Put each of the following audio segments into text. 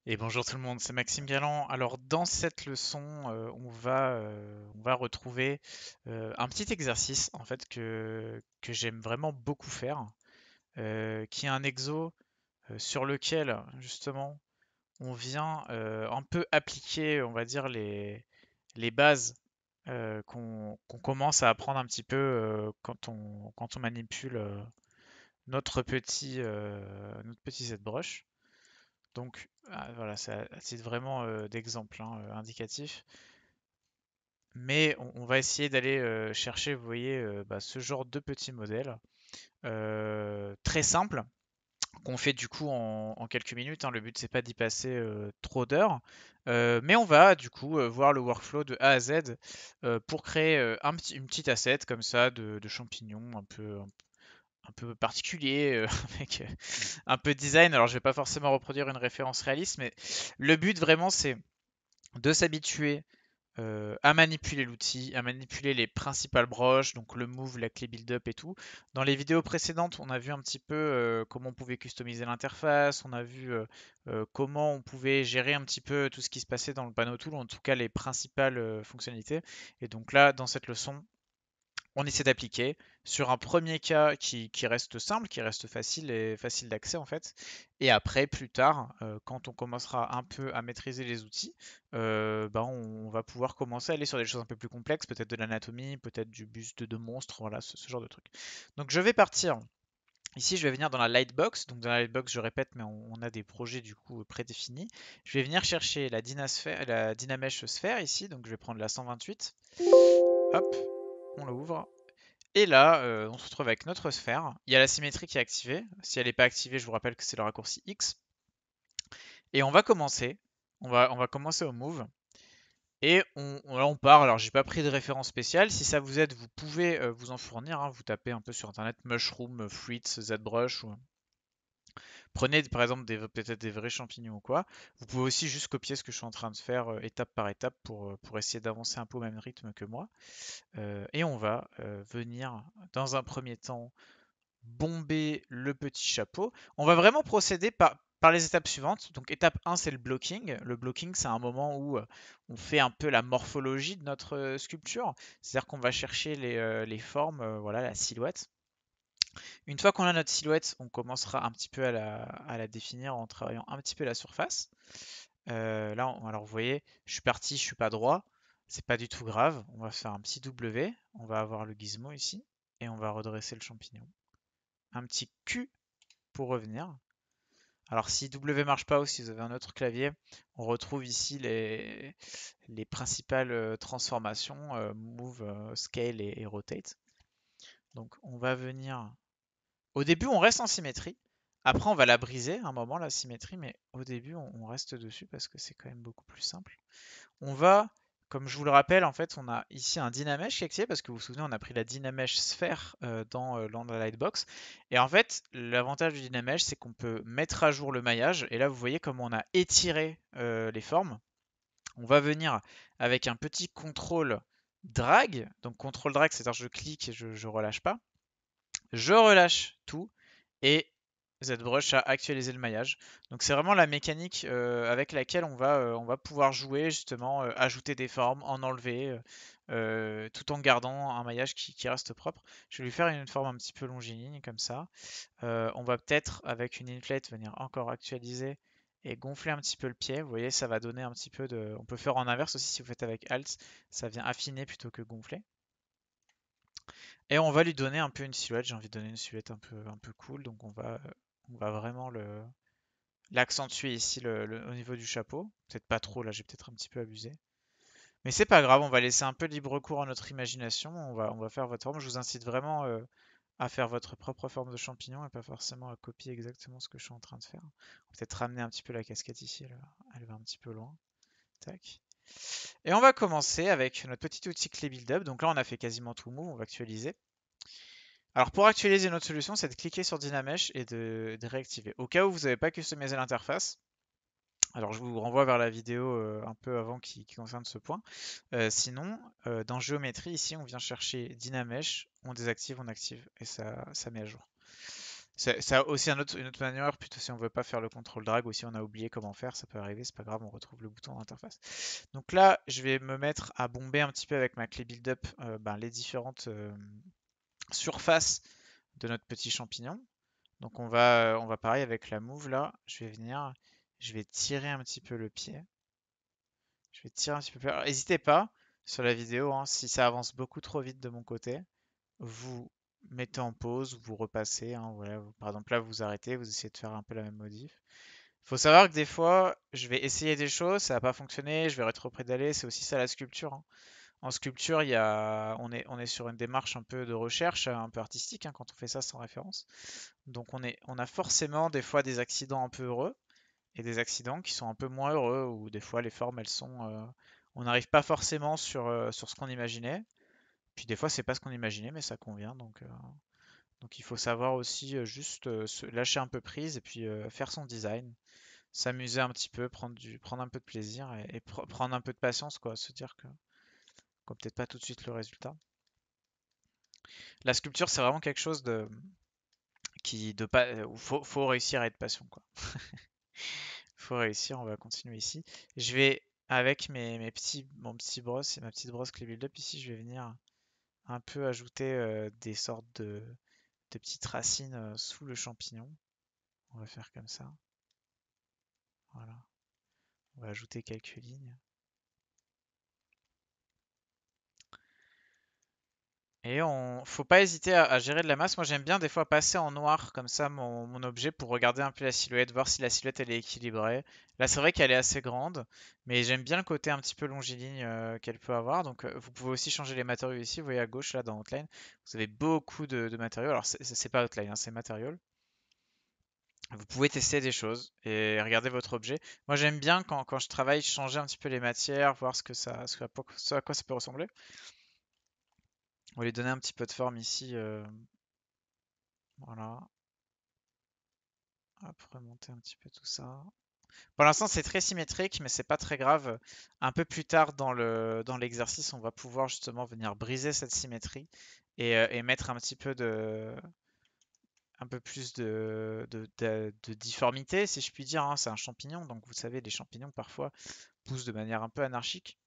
Et bonjour tout le monde, c'est Maxime Galland. Alors dans cette leçon, on va retrouver un petit exercice en fait que j'aime vraiment beaucoup faire, qui est un exo sur lequel justement on vient un peu appliquer, on va dire, les bases qu'on commence à apprendre un petit peu quand on manipule notre petit ZBrush. Donc voilà, c'est à titre vraiment d'exemple hein, indicatif. Mais on va essayer d'aller chercher, vous voyez, bah, ce genre de petits modèles très simples qu'on fait du coup en quelques minutes, hein. Le but c'est pas d'y passer trop d'heures, mais on va du coup voir le workflow de A à Z pour créer une petite asset comme ça de champignons un peu particulier, avec un peu de design. Alors je vais pas forcément reproduire une référence réaliste, mais le but vraiment c'est de s'habituer à manipuler l'outil, à manipuler les principales broches, donc le move, la clé build-up et tout. Dans les vidéos précédentes, on a vu un petit peu comment on pouvait customiser l'interface, on a vu comment on pouvait gérer un petit peu tout ce qui se passait dans le panneau tool, en tout cas les principales fonctionnalités. Et donc là, dans cette leçon, on essaie d'appliquer sur un premier cas qui reste simple, qui reste facile et facile d'accès en fait. Et après, plus tard, quand on commencera un peu à maîtriser les outils, ben, on va pouvoir commencer à aller sur des choses un peu plus complexes, peut-être de l'anatomie, peut-être du buste de monstre, voilà, ce genre de trucs. Donc je vais partir. Ici, je vais venir dans la Lightbox. Donc dans la Lightbox, je répète, mais on a des projets du coup prédéfinis. Je vais venir chercher la Dynamesh sphère ici. Donc je vais prendre la 128. Hop, on l'ouvre. Et là, on se retrouve avec notre sphère. Il y a la symétrie qui est activée. Si elle n'est pas activée, je vous rappelle que c'est le raccourci X. Et on va commencer. On va commencer au move. Et là, on part. Alors, j'ai pas pris de référence spéciale. Si ça vous aide, vous pouvez vous en fournir, hein. Vous tapez un peu sur internet Mushroom, Fruits, ZBrush. Prenez par exemple peut-être des vrais champignons ou quoi. Vous pouvez aussi juste copier ce que je suis en train de faire étape par étape pour essayer d'avancer un peu au même rythme que moi. Et on va venir dans un premier temps bomber le petit chapeau. On va vraiment procéder par les étapes suivantes. Donc étape 1, c'est le blocking. Le blocking, c'est un moment où on fait un peu la morphologie de notre sculpture. C'est-à-dire qu'on va chercher les formes, voilà, la silhouette. Une fois qu'on a notre silhouette, on commencera un petit peu à la définir en travaillant un petit peu la surface. Là, alors vous voyez, je suis parti, je suis pas droit. C'est pas du tout grave. On va faire un petit W. On va avoir le gizmo ici. Et on va redresser le champignon. Un petit Q pour revenir. Alors si W marche pas ou si vous avez un autre clavier, on retrouve ici les principales transformations, Move, Scale et Rotate. Donc on va venir... Au début on reste en symétrie, après on va la briser à un moment la symétrie, mais au début on reste dessus parce que c'est quand même beaucoup plus simple. On va, comme je vous le rappelle, en fait, on a ici un Dynamesh qui est activé parce que vous vous souvenez, on a pris la Dynamesh sphère dans la Lightbox. Et en fait, l'avantage du Dynamesh, c'est qu'on peut mettre à jour le maillage. Et là, vous voyez comment on a étiré les formes. On va venir avec un petit contrôle drag. Donc, contrôle drag, c'est-à-dire je clique et je relâche pas. Je relâche tout et ZBrush a actualisé le maillage. Donc c'est vraiment la mécanique avec laquelle on va pouvoir jouer justement, ajouter des formes, en enlever, tout en gardant un maillage qui reste propre. Je vais lui faire une forme un petit peu longiligne comme ça. On va peut-être avec une inflate venir encore actualiser et gonfler un petit peu le pied. Vous voyez, ça va donner un petit peu de... On peut faire en inverse aussi si vous faites avec Alt, ça vient affiner plutôt que gonfler. Et on va lui donner un peu une silhouette. J'ai envie de donner une silhouette un peu cool. Donc on va vraiment l'accentuer ici au niveau du chapeau. Peut-être pas trop, là j'ai peut-être un petit peu abusé. Mais c'est pas grave, on va laisser un peu libre cours à notre imagination. On va faire votre forme. Je vous incite vraiment à faire votre propre forme de champignon et pas forcément à copier exactement ce que je suis en train de faire. On va peut-être ramener un petit peu la casquette ici. Elle va un petit peu loin. Tac. Et on va commencer avec notre petit outil clé build-up. Donc là, on a fait quasiment tout move. On va actualiser. Alors pour actualiser notre solution, c'est de cliquer sur Dynamesh et de réactiver. Au cas où vous n'avez pas customisé l'interface, alors je vous renvoie vers la vidéo un peu avant qui concerne ce point. Sinon, dans géométrie, ici, on vient chercher Dynamesh, on désactive, on active et ça met à jour. C'est aussi une autre manière, plutôt si on veut pas faire le contrôle drag ou si on a oublié comment faire, ça peut arriver, c'est pas grave, on retrouve le bouton d'interface. Donc là, je vais me mettre à bomber un petit peu avec ma clé build-up ben, les différentes surfaces de notre petit champignon. Donc on va pareil avec la move là, je vais venir, je vais tirer un petit peu le pied. Je vais tirer un petit peu plus. Alors, n'hésitez pas sur la vidéo, hein, si ça avance beaucoup trop vite de mon côté, vous mettez en pause, vous repassez, hein, voilà, par exemple là vous arrêtez, vous essayez de faire un peu la même modif. Il faut savoir que des fois, je vais essayer des choses, ça va pas fonctionner, je vais rétro-pédaler, c'est aussi ça la sculpture, hein. En sculpture, on est sur une démarche un peu de recherche, un peu artistique, hein, quand on fait ça sans référence. Donc on a forcément des fois des accidents un peu heureux et des accidents qui sont un peu moins heureux, où des fois les formes elles sont, on n'arrive pas forcément sur ce qu'on imaginait. Puis des fois c'est pas ce qu'on imaginait, mais ça convient. Donc il faut savoir aussi juste se lâcher un peu prise et puis faire son design, s'amuser un petit peu, prendre un peu de plaisir et prendre un peu de patience, quoi, se dire que qu'on peut-être pas tout de suite le résultat. La sculpture c'est vraiment quelque chose de pas, où faut réussir à être patient, quoi. Faut réussir, on va continuer ici. Je vais, avec mon petit brosse et ma petite brosse clé build-up ici, je vais venir un peu ajouter des sortes de petites racines sous le champignon. On va faire comme ça. Voilà. On va ajouter quelques lignes. Et faut pas hésiter à gérer de la masse. Moi, j'aime bien des fois passer en noir comme ça mon objet pour regarder un peu la silhouette, voir si la silhouette elle est équilibrée. Là, c'est vrai qu'elle est assez grande, mais j'aime bien le côté un petit peu longiligne qu'elle peut avoir. Donc, vous pouvez aussi changer les matériaux ici. Vous voyez à gauche là dans Outline, vous avez beaucoup de matériaux. Alors, c'est pas Outline, hein, c'est Material. Vous pouvez tester des choses et regarder votre objet. Moi, j'aime bien quand je travaille changer un petit peu les matières, voir ce à quoi ça peut ressembler. On va lui donner un petit peu de forme ici. Voilà. Hop, remonter un petit peu tout ça. Pour l'instant, c'est très symétrique, mais c'est pas très grave. Un peu plus tard dans l'exercice, on va pouvoir justement venir briser cette symétrie et mettre un petit peu un peu plus de difformité, si je puis dire, hein. C'est un champignon, donc vous savez, les champignons parfois poussent de manière un peu anarchique.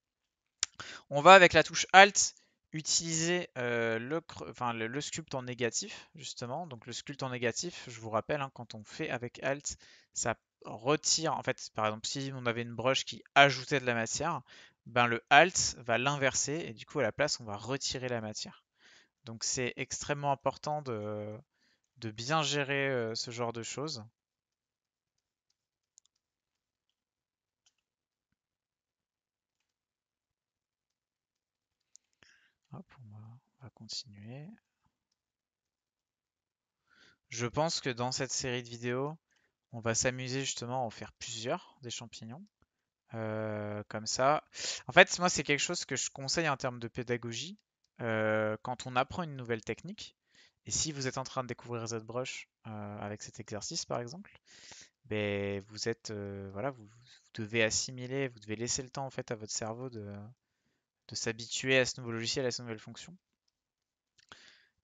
On va avec la touche Alt utiliser le sculpt en négatif, justement. Donc le sculpt en négatif, je vous rappelle, hein, quand on fait avec Alt, ça retire, en fait, par exemple, si on avait une broche qui ajoutait de la matière, ben le Alt va l'inverser et du coup, à la place, on va retirer la matière. Donc c'est extrêmement important de bien gérer ce genre de choses. Hop, on va continuer. Je pense que dans cette série de vidéos, on va s'amuser justement à en faire plusieurs des champignons. Comme ça. En fait, moi, c'est quelque chose que je conseille en termes de pédagogie quand on apprend une nouvelle technique. Et si vous êtes en train de découvrir ZBrush avec cet exercice, par exemple, ben, vous êtes, voilà, vous devez assimiler, vous devez laisser le temps en fait à votre cerveau de s'habituer à ce nouveau logiciel, à cette nouvelle fonction.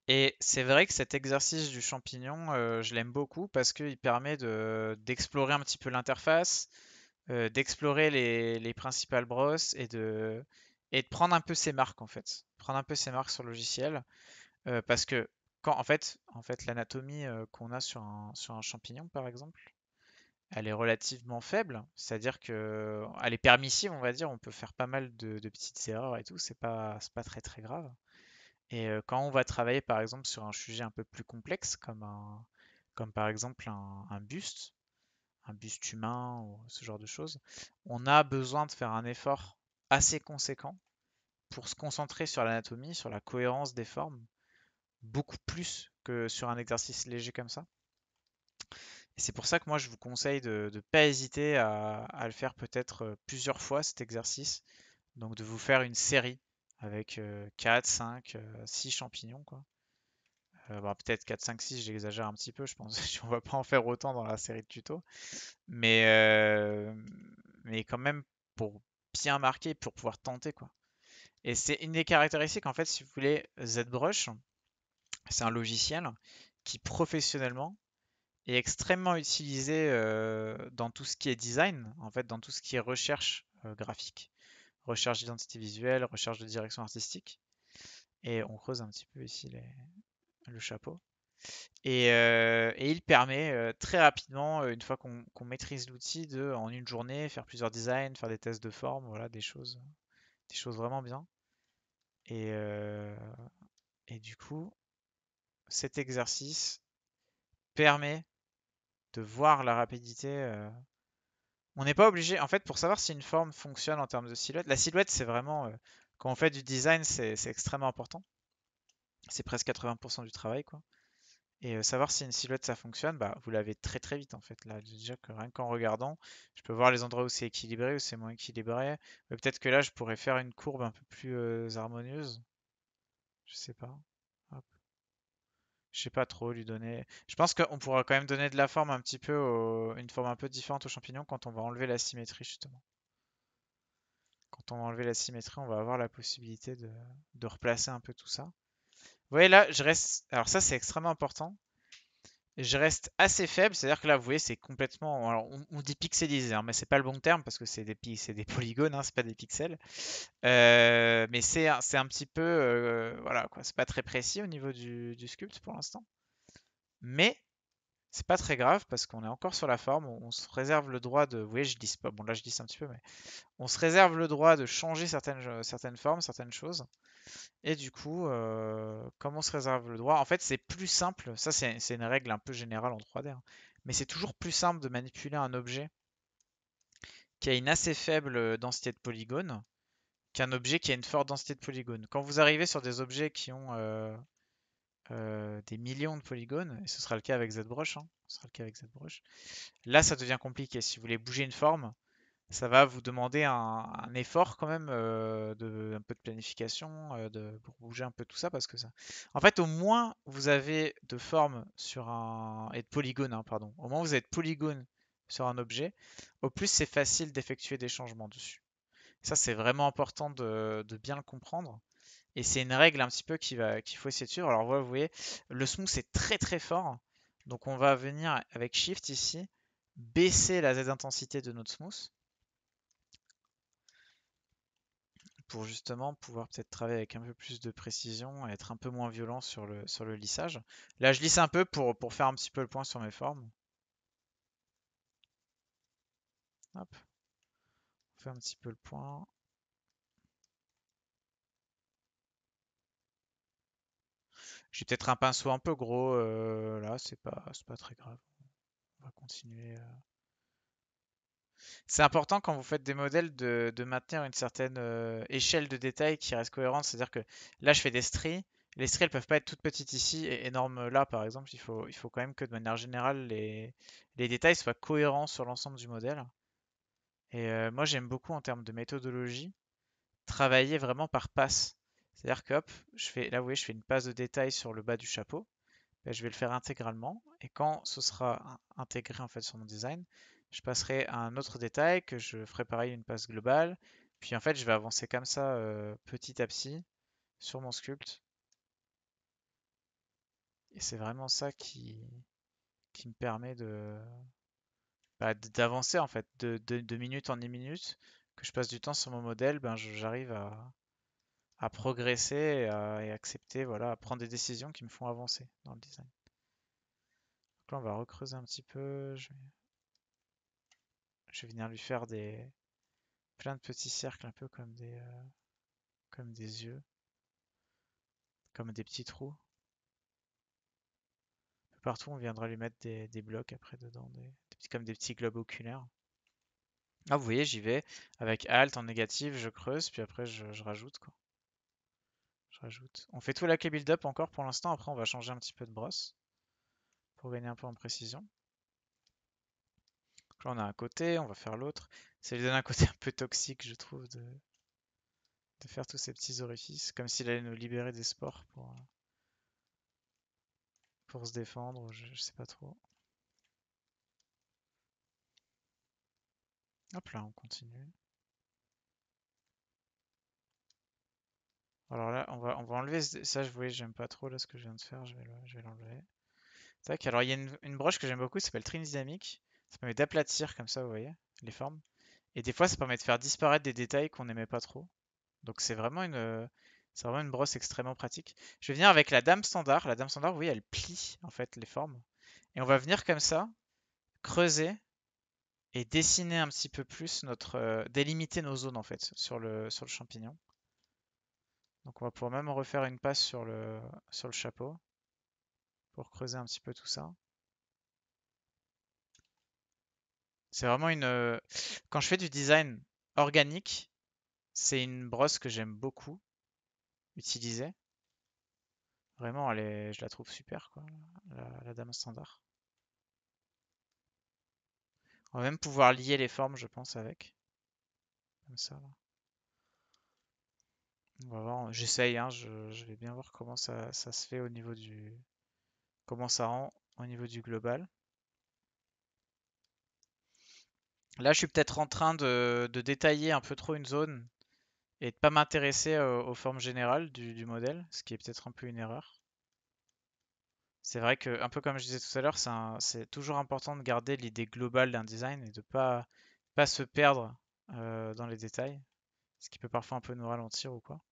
Et c'est vrai que cet exercice du champignon, je l'aime beaucoup parce qu'il permet d'explorer un petit peu l'interface, d'explorer les principales brosses et de prendre un peu ses marques en fait. Prendre un peu ses marques sur le logiciel. Parce que quand en fait l'anatomie qu'on a sur un champignon par exemple, elle est relativement faible. C'est-à-dire que elle est permissive, on va dire. On peut faire pas mal de petites erreurs et tout. C'est pas très très grave. Et quand on va travailler par exemple sur un sujet un peu plus complexe comme par exemple un buste humain ou ce genre de choses, on a besoin de faire un effort assez conséquent pour se concentrer sur l'anatomie, sur la cohérence des formes, beaucoup plus que sur un exercice léger comme ça. Et c'est pour ça que moi je vous conseille de ne pas hésiter à le faire peut-être plusieurs fois cet exercice. Donc de vous faire une série avec 4, 5, 6 champignons, quoi. Bah, peut-être 4, 5, 6, j'exagère un petit peu, je pense qu'on va pas en faire autant dans la série de tutos. Mais, euh, mais quand même pour bien marquer, pour pouvoir tenter, quoi. Et c'est une des caractéristiques, en fait, si vous voulez, ZBrush, c'est un logiciel qui professionnellement est extrêmement utilisé dans tout ce qui est design, en fait, dans tout ce qui est recherche graphique, recherche d'identité visuelle, recherche de direction artistique. Et on creuse un petit peu ici le chapeau. Et il permet très rapidement, une fois qu'on maîtrise l'outil, de en une journée faire plusieurs designs, faire des tests de forme, voilà, des choses vraiment bien. Et, euh, et du coup, cet exercice permet de voir la rapidité. On n'est pas obligé, en fait, pour savoir si une forme fonctionne en termes de silhouette. La silhouette, c'est vraiment, quand on fait du design, c'est extrêmement important. C'est presque 80% du travail, quoi. Et savoir si une silhouette ça fonctionne, bah, vous l'avez très très vite en fait. Là, déjà que rien qu'en regardant, je peux voir les endroits où c'est équilibré, où c'est moins équilibré. Peut-être que là, je pourrais faire une courbe un peu plus harmonieuse. Je sais pas. Hop. Je sais pas trop lui donner. Je pense qu'on pourra quand même donner de la forme un petit peu, une forme un peu différente aux champignons quand on va enlever la symétrie justement. Quand on va enlever la symétrie, on va avoir la possibilité de replacer un peu tout ça. Vous voyez là, je reste. Alors ça, c'est extrêmement important. Je reste assez faible, c'est-à-dire que là, vous voyez, c'est complètement. Alors, on dit pixelisé, hein, mais c'est pas le bon terme parce que c'est des polygones, hein, c'est pas des pixels. Mais c'est un petit peu, voilà, quoi. C'est pas très précis au niveau du sculpt pour l'instant. Mais c'est pas très grave parce qu'on est encore sur la forme. On se réserve le droit de. Vous voyez, je glisse pas. Bon, là, je glisse un petit peu, mais on se réserve le droit de changer certaines formes, certaines choses. Et du coup, comme on se réserve le droit, en fait, c'est plus simple. Ça, c'est une règle un peu générale en 3D, hein. Mais c'est toujours plus simple de manipuler un objet qui a une assez faible densité de polygones qu'un objet qui a une forte densité de polygones. Quand vous arrivez sur des objets qui ont des millions de polygones, et ce sera le cas avec ZBrush, hein, ce sera le cas avec ZBrush, là, ça devient compliqué. Si vous voulez bouger une forme, ça va vous demander un effort quand même, un peu de planification, pour bouger un peu tout ça, parce que ça. En fait, au moins vous avez de forme sur un et de polygones, hein, pardon. Au moins vous avez de polygones sur un objet, au plus c'est facile d'effectuer des changements dessus. Ça, c'est vraiment important de bien le comprendre. Et c'est une règle un petit peu qu'il faut essayer de suivre. Alors voilà, vous voyez, le smooth est très très fort. Donc on va venir avec Shift ici, baisser la Z intensité de notre smooth, pour justement pouvoir peut-être travailler avec un peu plus de précision et être un peu moins violent sur le lissage. Là, je lisse un peu pour faire un petit peu le point sur mes formes. Hop, on fait un petit peu le point. J'ai peut-être un pinceau un peu gros là, c'est pas très grave. On va continuer. C'est important quand vous faites des modèles de maintenir une certaine échelle de détail qui reste cohérente. C'est-à-dire que là, je fais des stries. Les stries, elles peuvent pas être toutes petites ici et énormes là, par exemple. Il faut quand même que de manière générale, les détails soient cohérents sur l'ensemble du modèle. Et moi, j'aime beaucoup en termes de méthodologie, travailler vraiment par passe. C'est-à-dire que hop, là, vous voyez, je fais une passe de détail sur le bas du chapeau. Ben, je vais le faire intégralement. Et quand ce sera intégré en fait sur mon design, je passerai à un autre détail que je ferai pareil une passe globale. Puis en fait, je vais avancer comme ça petit à petit sur mon sculpt. Et c'est vraiment ça qui me permet d'avancer en fait de minute en minute. Que je passe du temps sur mon modèle, ben, j'arrive à progresser et accepter, voilà, à prendre des décisions qui me font avancer dans le design. Donc là, on va recreuser un petit peu. Je vais venir lui faire plein de petits cercles, un peu comme des yeux, comme des petits trous. Partout, on viendra lui mettre des blocs après dedans, comme des petits globes oculaires. Ah, vous voyez, j'y vais avec Alt en négatif, je creuse, puis après je rajoute quoi. Je rajoute. On fait tout la clé build-up encore pour l'instant. Après, on va changer un petit peu de brosse pour gagner un peu en précision. Donc là, on a un côté, on va faire l'autre. Ça lui donne un côté un peu toxique, je trouve, de faire tous ces petits orifices, comme s'il allait nous libérer des spores pour se défendre, je sais pas trop. Hop là, on continue. Alors là, on va enlever ça, je voyais, j'aime pas trop là ce que je viens de faire, je vais l'enlever. Tac, alors il y a une broche que j'aime beaucoup, ça s'appelle Trim Dynamic. Ça permet d'aplatir comme ça, vous voyez, les formes. Et des fois, ça permet de faire disparaître des détails qu'on n'aimait pas trop. Donc c'est vraiment une brosse extrêmement pratique. Je vais venir avec la dame standard. La dame standard, vous voyez, elle plie en fait les formes. Et on va venir comme ça, creuser et dessiner un petit peu plus délimiter nos zones en fait sur le champignon. Donc on va pouvoir même refaire une passe sur le chapeau pour creuser un petit peu tout ça. C'est vraiment quand je fais du design organique, c'est une brosse que j'aime beaucoup utiliser. Vraiment, je la trouve super, quoi, la dame standard. On va même pouvoir lier les formes, je pense, avec. Comme ça, là. On va voir, j'essaye, hein, je vais bien voir comment ça se fait comment ça rend au niveau du global. Là, je suis peut-être en train de détailler un peu trop une zone et de pas m'intéresser aux formes générales du modèle, ce qui est peut-être un peu une erreur. C'est vrai que, un peu comme je disais tout à l'heure, c'est toujours important de garder l'idée globale d'un design et de pas se perdre dans les détails, ce qui peut parfois un peu nous ralentir ou quoi.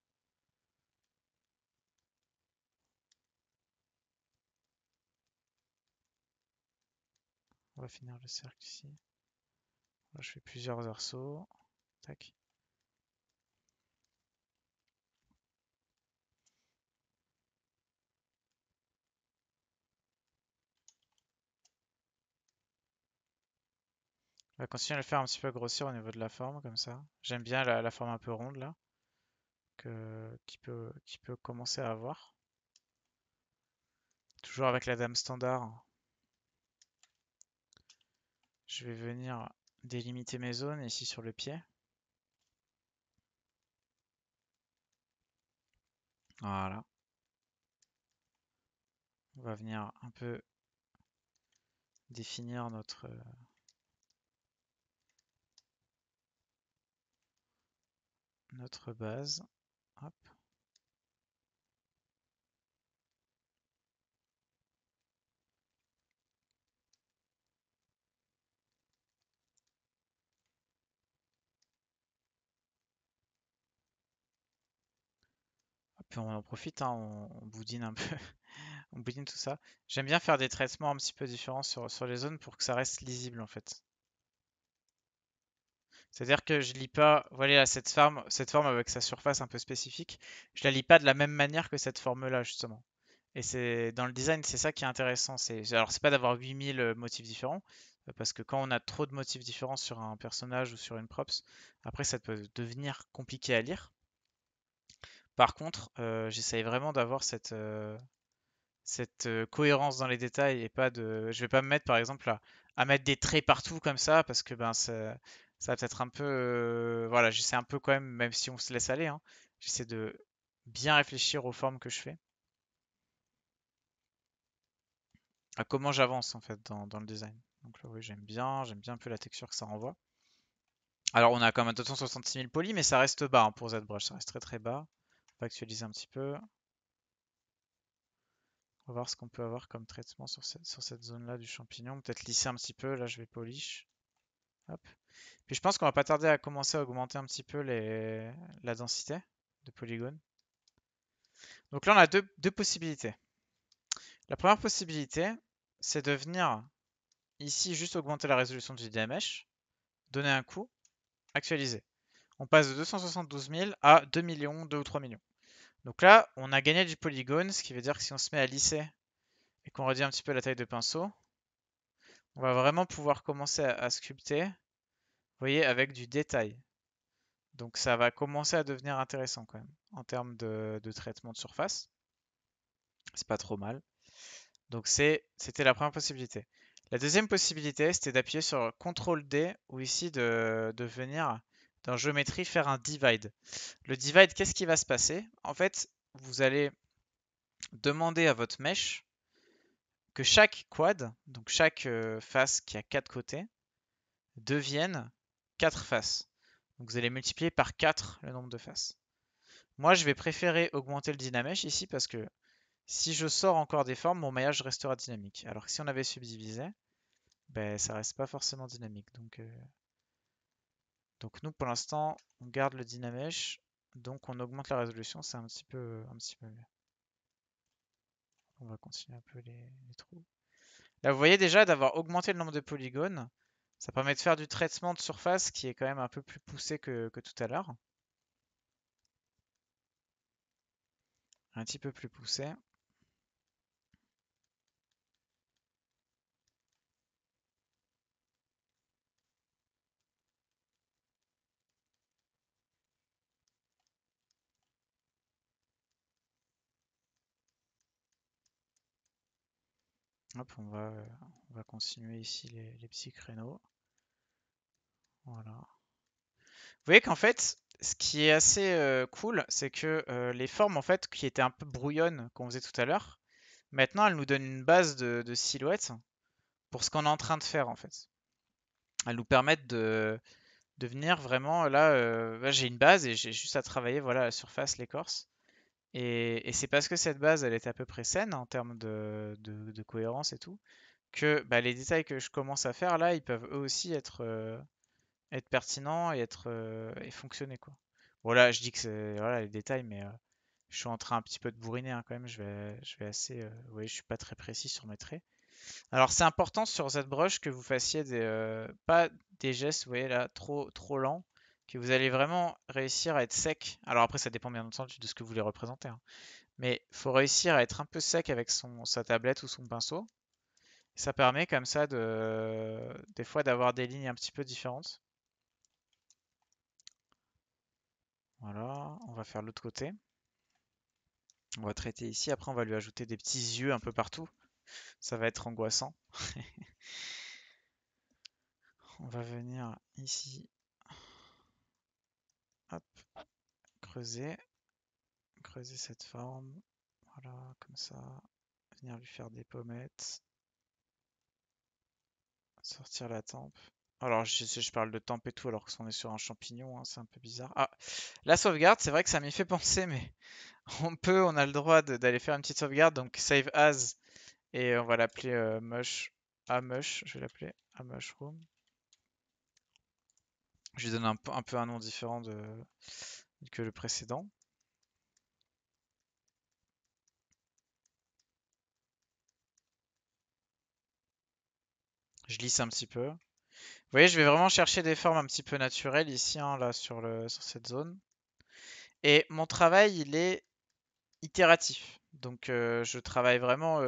On va finir le cercle ici. Là, je fais plusieurs arceaux. Tac. On va continuer à le faire un petit peu grossir au niveau de la forme, comme ça. J'aime bien la forme un peu ronde là, qui peut commencer à avoir. Toujours avec la dame standard, je vais venir délimiter mes zones ici sur le pied. Voilà. On va venir un peu définir notre base. Hop. Puis on en profite, hein, on boudine un peu, on boudine tout ça. J'aime bien faire des traitements un petit peu différents sur les zones pour que ça reste lisible en fait. C'est-à-dire que je lis pas, voilà, cette forme avec sa surface un peu spécifique, je la lis pas de la même manière que cette forme-là justement. Et c'est dans le design, c'est ça qui est intéressant. Alors c'est pas d'avoir 8000 motifs différents, parce que quand on a trop de motifs différents sur un personnage ou sur une props, après ça peut devenir compliqué à lire. Par contre, j'essaye vraiment d'avoir cette cohérence dans les détails et pas de. Je vais pas me mettre par exemple à mettre des traits partout comme ça parce que ben ça va peut-être un peu. Voilà, j'essaie un peu quand même, même si on se laisse aller, hein, j'essaie de bien réfléchir aux formes que je fais, à comment j'avance en fait dans le design. Donc là, oui, j'aime bien un peu la texture que ça renvoie. Alors on a quand même 266 000 polis, mais ça reste bas hein, pour ZBrush, ça reste très très bas. On va actualiser un petit peu. On va voir ce qu'on peut avoir comme traitement sur cette zone-là du champignon. Peut-être lisser un petit peu. Là, je vais polish. Hop. Puis je pense qu'on va pas tarder à commencer à augmenter un petit peu la densité de polygones. Donc là, on a deux possibilités. La première possibilité, c'est de venir ici juste augmenter la résolution du DMH, donner un coup, actualiser. On passe de 272 000 à 2 millions, 2 ou 3 millions. Donc là, on a gagné du polygone, ce qui veut dire que si on se met à lisser et qu'on réduit un petit peu la taille de pinceau, on va vraiment pouvoir commencer à sculpter, vous voyez, avec du détail. Donc ça va commencer à devenir intéressant quand même en termes de traitement de surface. C'est pas trop mal. Donc c'était la première possibilité. La deuxième possibilité, c'était d'appuyer sur CTRL D ou ici de venir dans géométrie faire un divide. Le divide, qu'est-ce qui va se passer? En fait, vous allez demander à votre mesh que chaque quad, donc chaque face qui a 4 côtés, devienne 4 faces. Donc vous allez multiplier par 4 le nombre de faces. Moi, je vais préférer augmenter le dynamesh ici parce que Si je sors encore des formes, mon maillage restera dynamique. Alors que si on avait subdivisé, ben ça reste pas forcément dynamique. Donc nous pour l'instant on garde le Dynamesh, donc on augmente la résolution, c'est un petit peu mieux. On va continuer un peu les trous. Là vous voyez déjà d'avoir augmenté le nombre de polygones, ça permet de faire du traitement de surface qui est quand même un peu plus poussé que tout à l'heure. Un petit peu plus poussé. Hop, on va continuer ici les petits créneaux. Voilà. Vous voyez qu'en fait, ce qui est assez cool, c'est que les formes en fait qui étaient un peu brouillonnes qu'on faisait tout à l'heure, maintenant elles nous donnent une base de silhouette pour ce qu'on est en train de faire en fait. Elles nous permettent de venir vraiment là, là, j'ai une base et j'ai juste à travailler voilà la surface, l'écorce. Et c'est parce que cette base elle est à peu près saine en termes de cohérence et tout, que bah, les détails que je commence à faire là, ils peuvent eux aussi être pertinents et et fonctionner quoi. Voilà, je dis que c'est voilà les détails, mais je suis en train un petit peu de bourriner hein, quand même. Je vais assez, vous voyez, je suis pas très précis sur mes traits. Alors c'est important sur cette brush que vous fassiez pas des gestes, vous voyez là, trop lents, que vous allez vraiment réussir à être sec. Alors après, ça dépend bien entendu de ce que vous voulez représenter, hein. Mais faut réussir à être un peu sec avec sa tablette ou son pinceau. Ça permet comme ça des fois d'avoir des lignes un petit peu différentes. Voilà, on va faire l'autre côté. On va traiter ici, après on va lui ajouter des petits yeux un peu partout. Ça va être angoissant. On va venir ici, hop, creuser, creuser cette forme. Voilà, comme ça. Venir lui faire des pommettes. Sortir la tempe. Alors, je parle de tempe et tout alors qu'on est sur un champignon, hein, c'est un peu bizarre. Ah, la sauvegarde, c'est vrai que ça m'y fait penser, mais on a le droit d'aller faire une petite sauvegarde, donc save as, et on va l'appeler mush, a mush, je vais l'appeler a mushroom. Je lui donne un peu un nom différent que le précédent. Je lisse un petit peu. Vous voyez, je vais vraiment chercher des formes un petit peu naturelles ici, hein, là, sur cette zone. Et mon travail, il est itératif. Donc, je travaille vraiment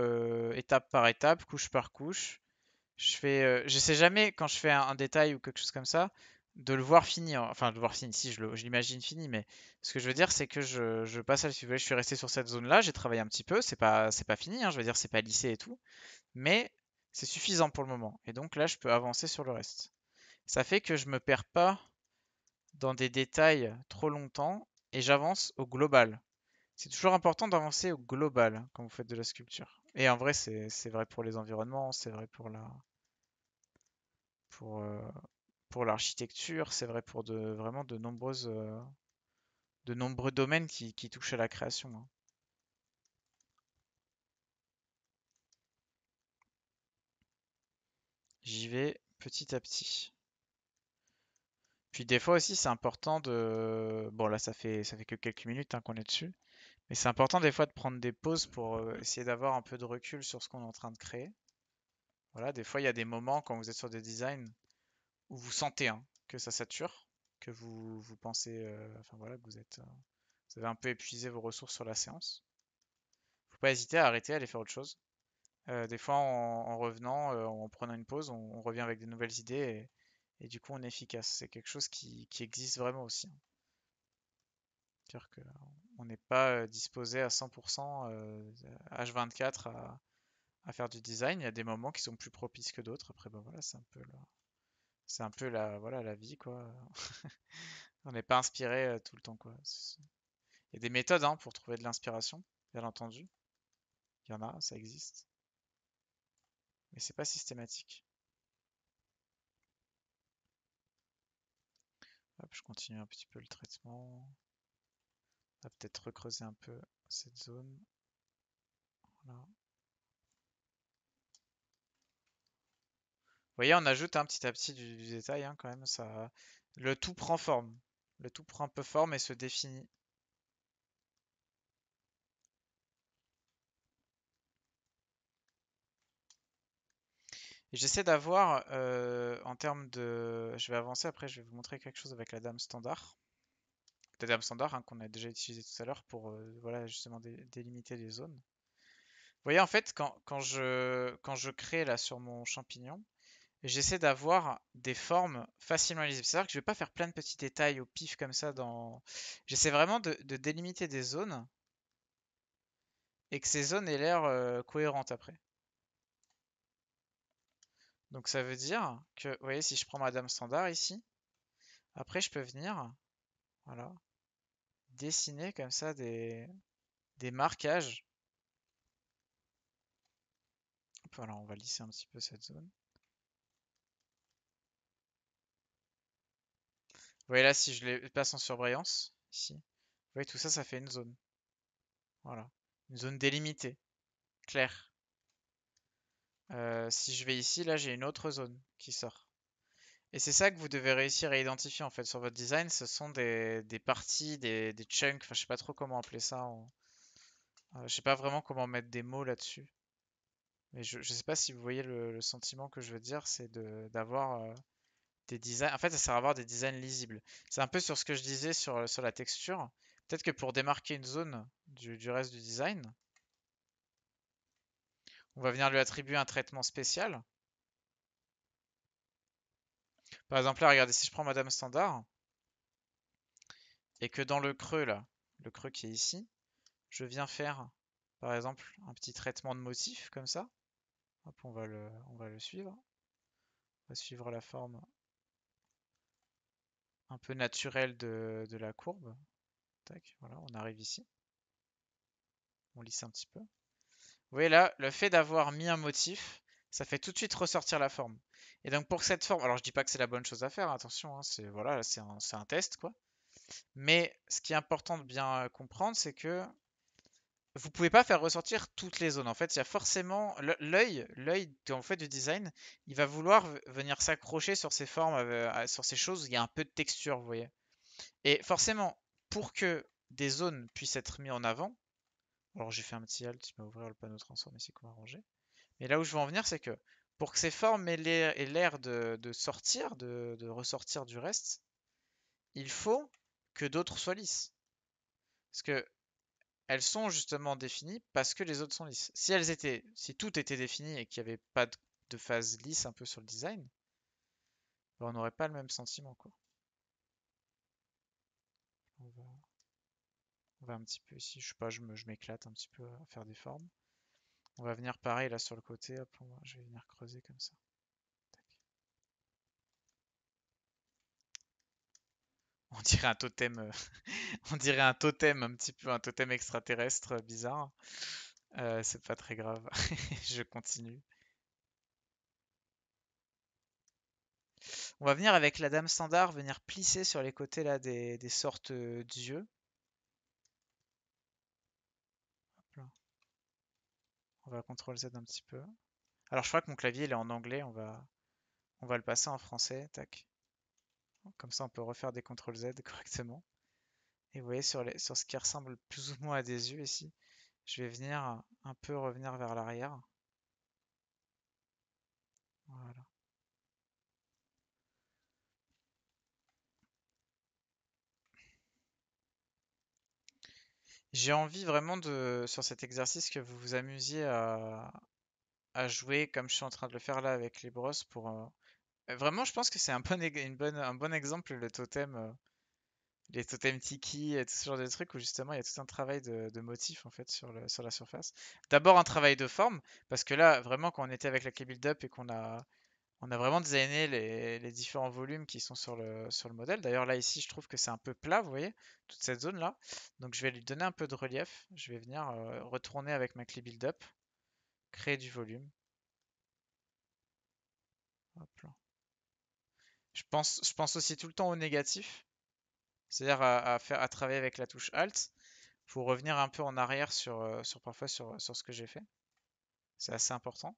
étape par étape, couche par couche. Je sais jamais quand je fais un détail ou quelque chose comme ça, de le voir fini, hein. Enfin, de le voir fini. Si je l'imagine fini, mais ce que je veux dire, c'est que je passe à la suite. Vous voyez, je suis resté sur cette zone-là, j'ai travaillé un petit peu. C'est pas fini, hein, je veux dire, c'est pas lissé et tout, mais c'est suffisant pour le moment. Et donc là, je peux avancer sur le reste. Ça fait que je me perds pas dans des détails trop longtemps et j'avance au global. C'est toujours important d'avancer au global hein, quand vous faites de la sculpture. Et en vrai, c'est vrai pour les environnements, c'est vrai pour, euh, pour l'architecture, c'est vrai pour vraiment de nombreux domaines qui touchent à la création, hein. J'y vais petit à petit. Puis des fois aussi, c'est important de... Bon là, ça fait que quelques minutes hein, qu'on est dessus. Mais c'est important des fois de prendre des pauses pour essayer d'avoir un peu de recul sur ce qu'on est en train de créer. Voilà, des fois, il y a des moments quand vous êtes sur des designs où vous sentez hein, que ça sature, que vous pensez, enfin voilà, que vous avez un peu épuisé vos ressources sur la séance. Faut pas hésiter à arrêter, à aller faire autre chose. Des fois, en revenant, en prenant une pause, on revient avec des nouvelles idées et du coup, on est efficace. C'est quelque chose qui existe vraiment aussi, hein. C'est-à-dire qu'on n'est pas disposé à 100% H24 à faire du design. Il y a des moments qui sont plus propices que d'autres. Après, ben voilà, c'est un peu voilà, la vie, quoi. On n'est pas inspiré tout le temps, quoi. Il y a des méthodes hein, pour trouver de l'inspiration, bien entendu. Il y en a, ça existe. Mais c'est pas systématique. Hop, je continue un petit peu le traitement. On va peut-être recreuser un peu cette zone. Voilà. Vous voyez, on ajoute petit à petit du détail hein, quand même. Ça, le tout prend forme. Le tout prend un peu forme et se définit. Et j'essaie d'avoir, en termes de... Je vais avancer, après je vais vous montrer quelque chose avec la dame standard. La dame standard hein, qu'on a déjà utilisé tout à l'heure pour voilà, justement délimiter les zones. Vous voyez, en fait, quand je crée là sur mon champignon, j'essaie d'avoir des formes facilement lisibles. C'est-à-dire que je vais pas faire plein de petits détails au pif comme ça dans... J'essaie vraiment de délimiter des zones et que ces zones aient l'air cohérentes après. Donc ça veut dire que, vous voyez, si je prends ma dame standard ici, après je peux venir, voilà, dessiner comme ça des marquages. Hop, voilà, on va lisser un petit peu cette zone. Vous voyez là, si je les passe en surbrillance, ici, vous voyez tout ça, ça fait une zone. Voilà, une zone délimitée, claire. Si je vais ici, là, j'ai une autre zone qui sort. Et c'est ça que vous devez réussir à identifier en fait sur votre design. Ce sont des parties, des chunks, enfin je sais pas trop comment appeler ça. Je sais pas vraiment comment mettre des mots là-dessus. Mais je sais pas si vous voyez le sentiment que je veux dire, c'est d'avoir des designs. En fait, ça sert à avoir des designs lisibles. C'est un peu sur ce que je disais sur la texture. Peut-être que pour démarquer une zone du reste du design, on va venir lui attribuer un traitement spécial. Par exemple, là, regardez, si je prends Madame Standard et que dans le creux là, le creux qui est ici, je viens faire, par exemple, un petit traitement de motif comme ça. Hop, on va le suivre. On va suivre la forme un peu naturelle de la courbe. Tac, voilà, on arrive ici. On lisse un petit peu. Vous voyez là, le fait d'avoir mis un motif, ça fait tout de suite ressortir la forme. Et donc pour cette forme, alors je dis pas que c'est la bonne chose à faire, attention, hein, c'est voilà, c'est un test quoi. Mais ce qui est important de bien comprendre, c'est que vous pouvez pas faire ressortir toutes les zones. En fait, il y a forcément l'œil en fait du design, il va vouloir venir s'accrocher sur ces formes, sur ces choses où il y a un peu de texture, vous voyez. Et forcément, pour que des zones puissent être mises en avant, alors j'ai fait un petit alt, il va ouvrir le panneau transform ici qu'on va ranger. Mais là où je veux en venir, c'est que pour que ces formes aient l'air de sortir, de ressortir du reste, il faut que d'autres soient lisses. Parce que elles sont justement définies parce que les autres sont lisses. Si tout était défini et qu'il n'y avait pas de phase lisse un peu sur le design, ben, on n'aurait pas le même sentiment, quoi. On va, on va un petit peu ici, je sais pas, je m'éclate un petit peu à faire des formes. On va venir pareil là sur le côté, hop, je vais venir creuser comme ça. Tac. On dirait un totem, on dirait un totem un petit peu, un totem extraterrestre bizarre. C'est pas très grave, je continue. On va venir avec la dame standard, venir plisser sur les côtés là des sortes d'yeux. Hop là. On va CTRL Z un petit peu. Alors je crois que mon clavier il est en anglais, on va le passer en français, tac. Comme ça on peut refaire des CTRL Z correctement. Et vous voyez sur ce qui ressemble plus ou moins à des yeux ici, je vais venir un peu revenir vers l'arrière. Voilà. J'ai envie vraiment sur cet exercice que vous vous amusiez à jouer comme je suis en train de le faire là avec les brosses pour vraiment je pense que c'est un bon exemple le totem les totems tiki et tout ce genre de trucs où justement il y a tout un travail de motif en fait sur la surface. D'abord un travail de forme parce que là vraiment quand on était avec la clé build-up et qu'on a vraiment designé les différents volumes qui sont sur le modèle. D'ailleurs là ici je trouve que c'est un peu plat, vous voyez, toute cette zone là. Donc je vais lui donner un peu de relief. Je vais venir retourner avec ma clé build-up, créer du volume. Hop là. Je pense aussi tout le temps au négatif, c'est-à-dire à travailler avec la touche Alt pour revenir un peu en arrière sur parfois sur ce que j'ai fait. C'est assez important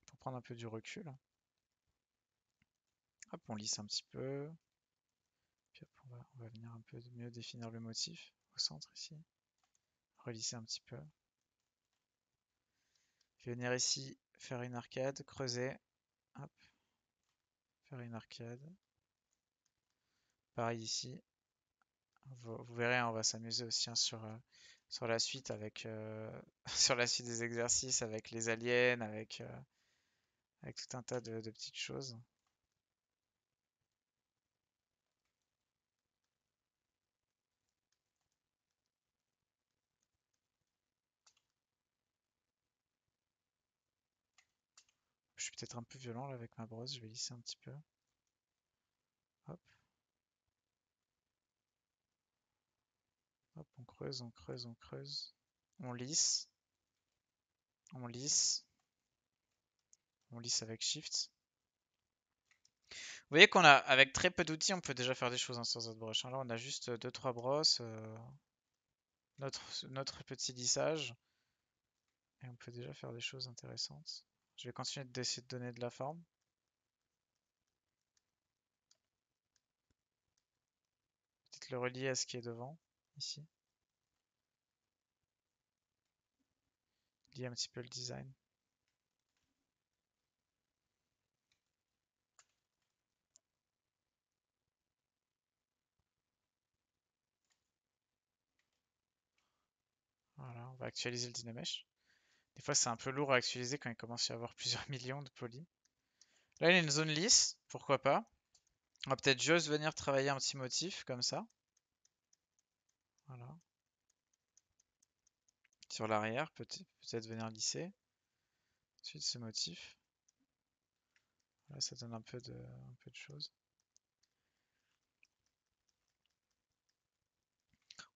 pour prendre un peu du recul. Hop, on lisse un petit peu. Puis hop, on va venir un peu mieux définir le motif au centre ici. Relisser un petit peu. Je vais venir ici faire une arcade, creuser. Hop, faire une arcade. Pareil ici. Vous verrez, hein, on va s'amuser aussi, hein, sur la suite avec sur la suite des exercices avec les aliens, avec tout un tas de petites choses. Je suis peut-être un peu violent là avec ma brosse, je vais lisser un petit peu. Hop, hop, on creuse, on creuse, on creuse. On lisse, on lisse, on lisse avec Shift. Vous voyez qu'on a, avec très peu d'outils, on peut déjà faire des choses, hein, sur ZBrush, hein. Là, on a juste deux trois brosses, notre petit lissage, et on peut déjà faire des choses intéressantes. Je vais continuer d'essayer de donner de la forme. Peut-être le relier à ce qui est devant, ici. Lier un petit peu le design. Voilà, on va actualiser le Dynamesh. Des fois, c'est un peu lourd à actualiser quand il commence à y avoir plusieurs millions de polys. Là, il y a une zone lisse, pourquoi pas. On va peut-être juste venir travailler un petit motif comme ça. Voilà. Sur l'arrière, peut-être venir lisser. Ensuite, ce motif. Là, ça donne un peu de choses.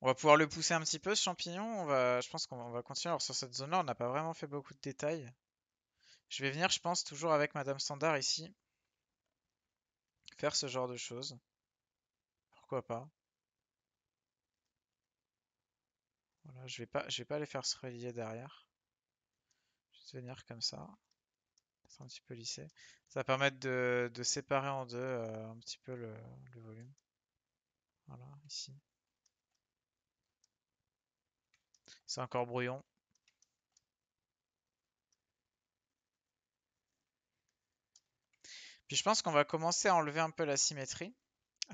On va pouvoir le pousser un petit peu, ce champignon. Je pense qu'on va continuer. Alors, sur cette zone-là, on n'a pas vraiment fait beaucoup de détails. Je vais venir, je pense, toujours avec Madame Standard ici, faire ce genre de choses. Pourquoi pas. Voilà, je vais pas les faire se relier derrière. Juste venir comme ça. C'est un petit peu lissé. Ça va permettre de séparer en deux un petit peu le volume. Voilà, ici. C'est encore brouillon. Puis je pense qu'on va commencer à enlever un peu la symétrie.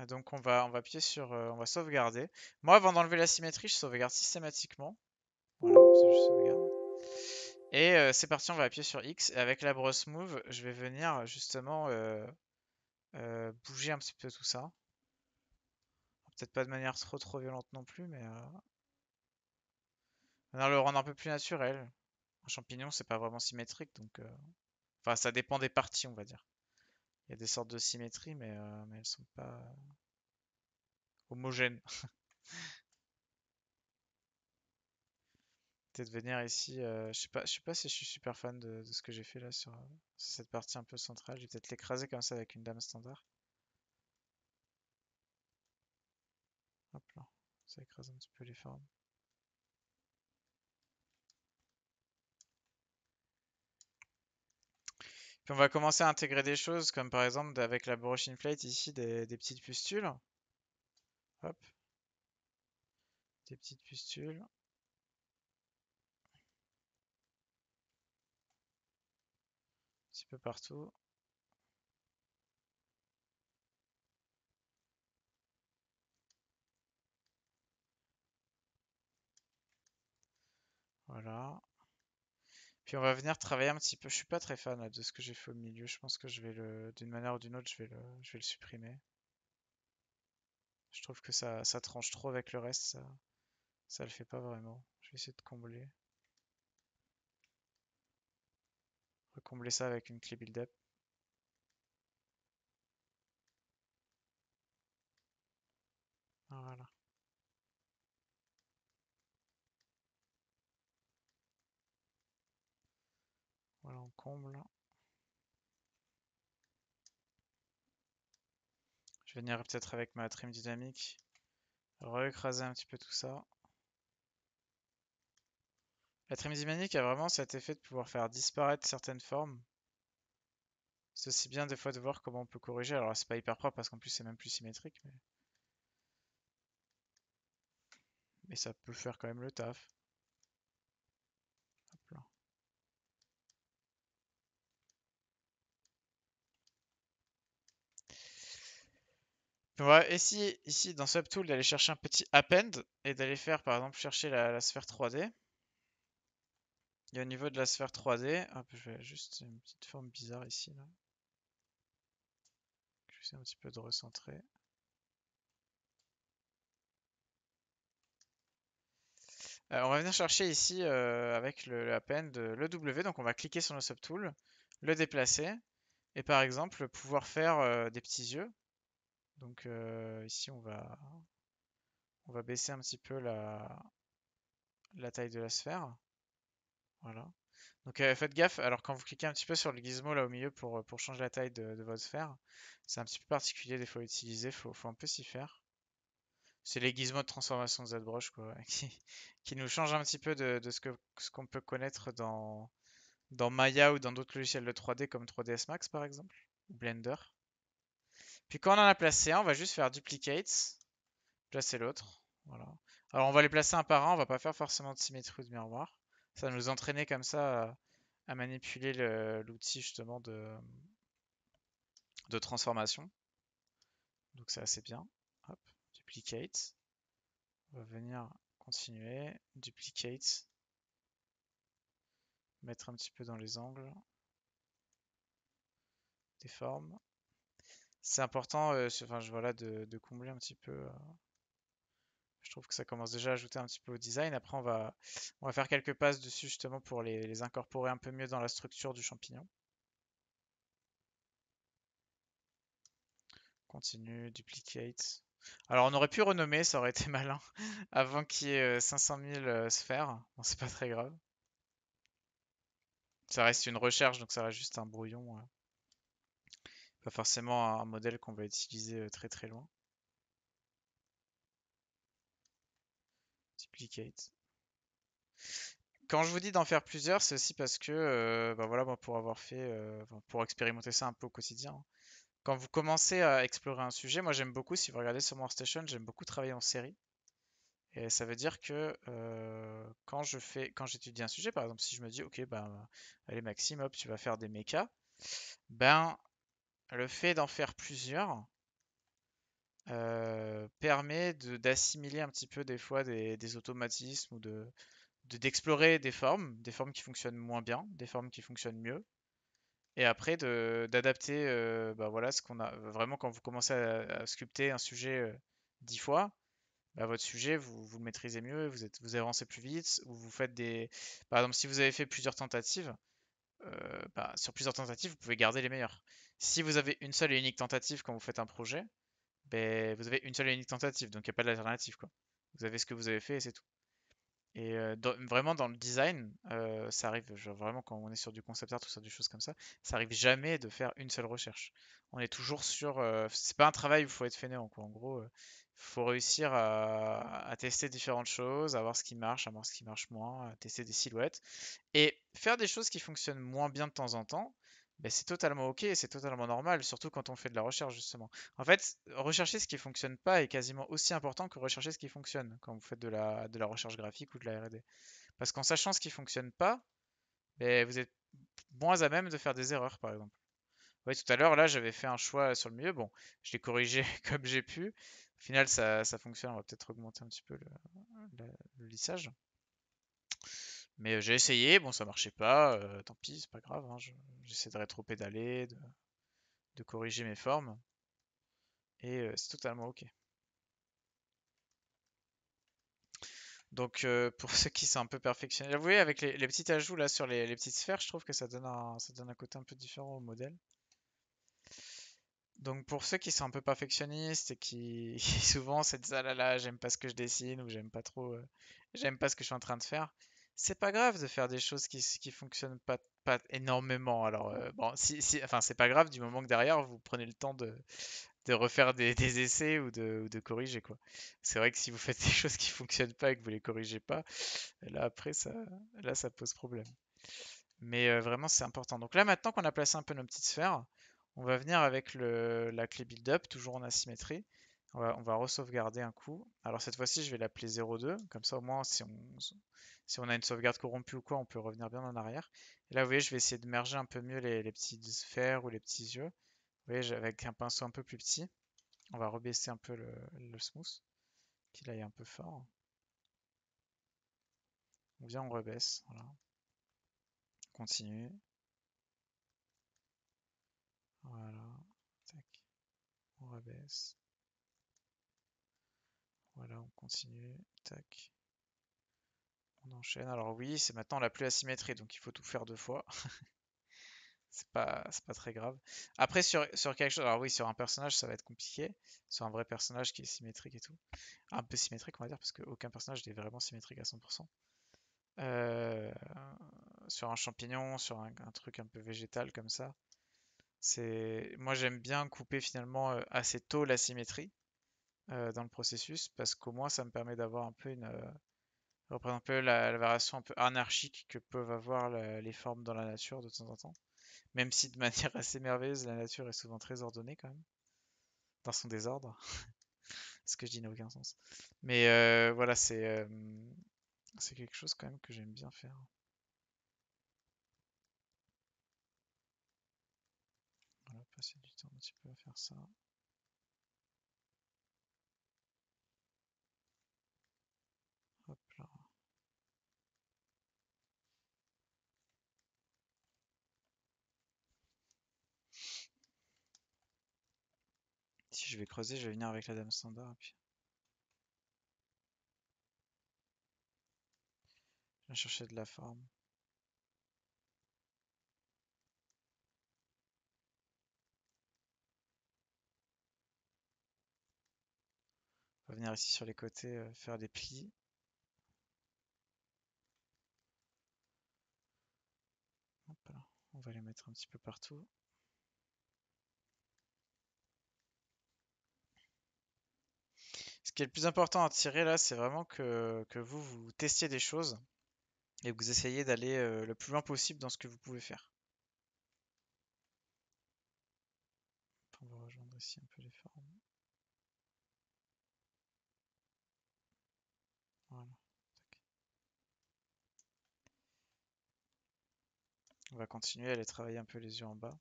Donc on va appuyer sur, on va sauvegarder. Moi, avant d'enlever la symétrie, je sauvegarde systématiquement. Voilà, je sauvegarde. Et c'est parti, on va appuyer sur X. Et avec la brosse Move, je vais venir justement bouger un petit peu tout ça. Peut-être pas de manière trop violente non plus, mais venir le rendre un peu plus naturel. Un champignon, c'est pas vraiment symétrique, donc enfin, ça dépend des parties, on va dire. Il y a des sortes de symétrie, mais elles sont pas homogènes. Peut-être venir ici, je sais pas si je suis super fan de ce que j'ai fait là sur cette partie un peu centrale. Je vais peut-être l'écraser comme ça avec une dame standard. Hop là, ça écrase un petit peu les formes. Puis on va commencer à intégrer des choses comme par exemple avec la brush inflate ici des petites pustules. Hop, des petites pustules. Un petit peu partout. Voilà. Puis on va venir travailler un petit peu. Je suis pas très fan là, de ce que j'ai fait au milieu. Je pense que d'une manière ou d'une autre, je vais le supprimer. Je trouve que ça tranche trop avec le reste. Ça le fait pas vraiment. Je vais essayer de combler. Recombler ça avec une clé build-up. Voilà. Voilà, on comble. Je vais venir peut-être avec ma trim dynamique. Recraser un petit peu tout ça. La trimdynamique a vraiment cet effet de pouvoir faire disparaître certaines formes. C'est aussi bien des fois de voir comment on peut corriger. Alors c'est pas hyper propre parce qu'en plus c'est même plus symétrique, mais ça peut faire quand même le taf. Hop là. On va essayer ici dans Subtool d'aller chercher un petit append et d'aller faire par exemple chercher la sphère 3D. Et au niveau de la sphère 3D, hop, je vais juste une petite forme bizarre ici là. Je vais essayer un petit peu de recentrer. On va venir chercher ici avec le append le W, donc on va cliquer sur le subtool, le déplacer et par exemple pouvoir faire des petits yeux. Donc ici on va baisser un petit peu la taille de la sphère. Voilà. Donc faites gaffe, alors quand vous cliquez un petit peu sur le gizmo là au milieu pour changer la taille de votre sphère, c'est un petit peu particulier des fois à utiliser, faut un peu s'y faire. C'est les gizmos de transformation de ZBrush quoi, qui nous changent un petit peu de ce qu'on peut connaître dans Maya ou dans d'autres logiciels de 3D comme 3ds Max par exemple, ou Blender. Puis quand on en a placé un, on va juste faire duplicate, placer l'autre. Voilà. Alors on va les placer un par un, on va pas faire forcément de symétrie ou de miroir. Ça va nous entraîner comme ça à manipuler l'outil justement de transformation. Donc c'est assez bien. Hop, duplicate. On va venir continuer, duplicate, mettre un petit peu dans les angles, des formes. C'est important enfin, voilà, de combler un petit peu. Je trouve que ça commence déjà à ajouter un petit peu au design. Après, on va faire quelques passes dessus justement pour les incorporer un peu mieux dans la structure du champignon. Continue, duplicate. Alors, on aurait pu renommer, ça aurait été malin, avant qu'il y ait 500 000 sphères. Bon, c'est pas très grave. Ça reste une recherche, donc ça reste juste un brouillon. Pas forcément un modèle qu'on va utiliser très très loin. Duplicate. Quand je vous dis d'en faire plusieurs, c'est aussi parce que, bah voilà, moi pour avoir fait, enfin, pour expérimenter ça un peu au quotidien, hein. Quand vous commencez à explorer un sujet, moi j'aime beaucoup, si vous regardez sur mon Workstation, j'aime beaucoup travailler en série. Et ça veut dire que quand j'étudie un sujet, par exemple, si je me dis, ok, ben, allez Maxime, hop, tu vas faire des mechas, ben, le fait d'en faire plusieurs permet d'assimiler un petit peu des fois des automatismes ou d'explorer des formes qui fonctionnent moins bien, des formes qui fonctionnent mieux. Et après d'adapter bah voilà, ce qu'on a vraiment quand vous commencez à sculpter un sujet 10 fois, bah, votre sujet vous le maîtrisez mieux, vous avancez plus vite, ou vous faites des. Par exemple, si vous avez fait plusieurs tentatives, bah, sur plusieurs tentatives, vous pouvez garder les meilleures. Si vous avez une seule et unique tentative quand vous faites un projet, ben, vous avez une seule et unique tentative, donc il n'y a pas d'alternative quoi. Vous avez ce que vous avez fait et c'est tout. Et vraiment dans le design, ça arrive genre, vraiment quand on est sur du concept art ou sur des choses comme ça arrive jamais de faire une seule recherche. On est toujours sur, c'est pas un travail où il faut être fainéant quoi. En gros, faut réussir à tester différentes choses, à voir ce qui marche, à voir ce qui marche moins, à tester des silhouettes et faire des choses qui fonctionnent moins bien de temps en temps. Ben, c'est totalement ok, c'est totalement normal, surtout quand on fait de la recherche justement. En fait, rechercher ce qui fonctionne pas est quasiment aussi important que rechercher ce qui fonctionne quand vous faites de la recherche graphique ou de la R&D. Parce qu'en sachant ce qui fonctionne pas, ben, vous êtes moins à même de faire des erreurs, par exemple. Oui, tout à l'heure, là, j'avais fait un choix sur le milieu. Bon, je l'ai corrigé comme j'ai pu. Au final, ça fonctionne. On va peut-être augmenter un petit peu le lissage. Mais j'ai essayé, bon, ça marchait pas. Tant pis, c'est pas grave, hein, j'essaie de rétro-pédaler, de corriger mes formes. Et c'est totalement ok. Donc pour ceux qui sont un peu perfectionnés, vous voyez avec les petits ajouts là sur les petites sphères, je trouve que ça donne un côté un peu différent au modèle. Donc pour ceux qui sont un peu perfectionnistes et qui souvent se disent ah là là j'aime pas ce que je dessine ou j'aime pas trop, j'aime pas ce que je suis en train de faire, c'est pas grave de faire des choses qui fonctionnent pas énormément. Alors bon enfin c'est pas grave du moment que derrière vous prenez le temps de refaire des essais ou de corriger quoi. C'est vrai que si vous faites des choses qui fonctionnent pas et que vous les corrigez pas, là après là ça pose problème. Mais vraiment c'est important. Donc là maintenant qu'on a placé un peu nos petites sphères, on va venir avec la clé build-up, toujours en asymétrie. On va re-sauvegarder un coup. Alors cette fois-ci je vais l'appeler 0,2, comme ça au moins si on a une sauvegarde corrompue ou quoi, on peut revenir bien en arrière. Et là vous voyez je vais essayer de merger un peu mieux les petites sphères ou les petits yeux. Vous voyez avec un pinceau un peu plus petit. On va rebaisser un peu le smooth, qu'il aille un peu fort. On vient, on rebaisse, voilà. On continue. Voilà. Tac. On rebaisse. Voilà, on continue. Tac. On enchaîne. Alors oui, c'est maintenant la plus asymétrie, donc il faut tout faire deux fois. C'est pas très grave. Après, sur quelque chose, alors oui, sur un personnage, ça va être compliqué. Sur un vrai personnage qui est symétrique et tout. Un peu symétrique, on va dire, parce qu'aucun personnage n'est vraiment symétrique à 100%. Euh, sur un champignon, sur un truc un peu végétal comme ça. Moi j'aime bien couper finalement assez tôt la symétrie dans le processus parce qu'au moins ça me permet d'avoir un peu représente un peu la variation un peu anarchique que peuvent avoir les formes dans la nature de temps en temps. Même si de manière assez merveilleuse, la nature est souvent très ordonnée quand même, dans son désordre. Ce que je dis n'a aucun sens. Mais voilà, c'est quelque chose quand même que j'aime bien faire. Voilà, passer du temps un petit peu à faire ça. Hop là. Si je vais creuser, je vais venir avec la dame standard et puis je vais chercher de la forme. On va venir ici sur les côtés faire des plis. Hop là. On va les mettre un petit peu partout. Ce qui est le plus important à tirer là, c'est vraiment que vous testiez des choses et que vous essayiez d'aller le plus loin possible dans ce que vous pouvez faire. On va rejoindre ici un peu les formes. Voilà. On va continuer à aller travailler un peu les yeux en bas.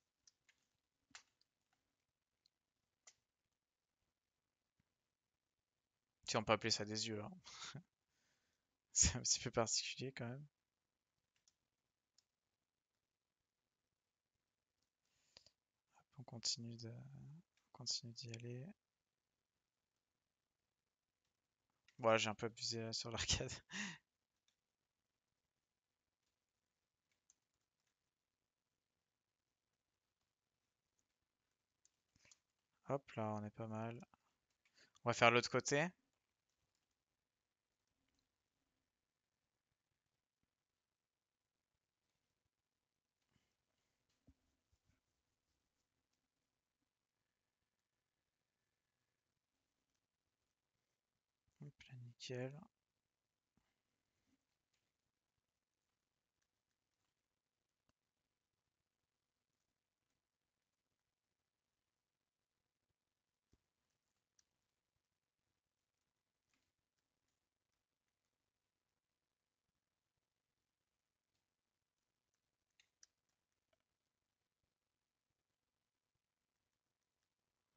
Si on peut appeler ça des yeux, hein. C'est un petit peu particulier quand même. On continue d'y aller. Voilà, j'ai un peu abusé là, sur l'arcade. Hop là, on est pas mal. On va faire l'autre côté. Hop là, nickel.